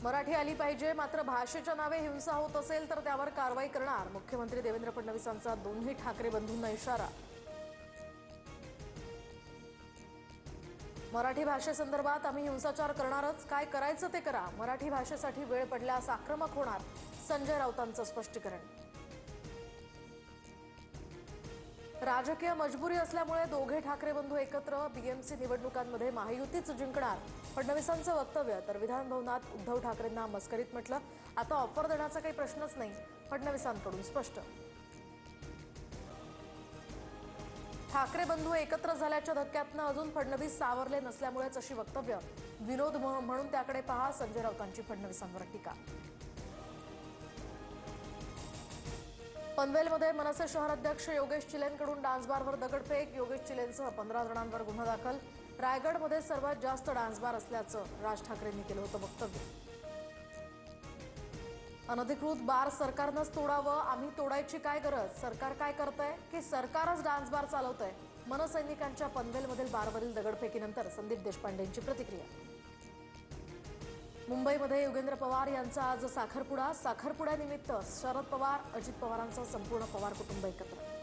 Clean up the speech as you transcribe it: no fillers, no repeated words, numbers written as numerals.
मराठी आली पाहिजे, मात्र भाषेच्या नावे हिंसा होत असेल तर त्यावर कारवाई करणार. मुख्यमंत्री देवेंद्र फडणवीसांचा दोन्ही ठाकरे बंधूंना इशारा. मराठी भाषेसंदर्भात आम्ही हिंसाचार करणारच, काय करायचं ते करा. मराठी भाषेसाठी वेळ पडल्यास आक्रमक होणार, संजय राऊतांचं स्पष्टीकरण. राजकीय मजबुरी असल्यामुळे दोघे ठाकरे बंधू एकत्र बीएमसी निवडणुकांमध्ये महायुतीच जिंकणार, फडणवीसांचं वक्तव्य. तर विधान भवनात उद्धव ठाकरेंना मस्करीत म्हटलं, आता ऑफर देण्याचा काही प्रश्नच नाही, फडणवीसांकडून स्पष्ट. ठाकरे बंधू एकत्र झाल्याच्या धक्क्यातनं अजून फडणवीस सावरले नसल्यामुळेच अशी वक्तव्य. विनोद म्हणून त्याकडे पहा, संजय राऊतांची फडणवीसांवर टीका. पनवेलमध्ये मनसे शहर अध्यक्ष योगेश चिलेंकडून डान्सबारवर दगडफेक. योगेश चिलेंसह 15 जणांवर गुन्हा दाखल. रायगडमध्ये सर्वात जास्त डान्सबार असल्याचं राज ठाकरेंनी केलं होतं वक्तव्य. अनधिकृत बार सरकारनंच तोडावं, आम्ही तोडायची काय गरज, सरकार काय करतंय की सरकारच डान्सबार चालवतंय. मनसैनिकांच्या पनवेलमधील बारवरील दगडफेकीनंतर संदीप देशपांडेंची प्रतिक्रिया. मुंबईमध्ये योगेंद्र पवार यांचा आज साखरपुडा. साखरपुड्यानिमित्त शरद पवार, अजित पवारांचं संपूर्ण पवार कुटुंब एकत्र.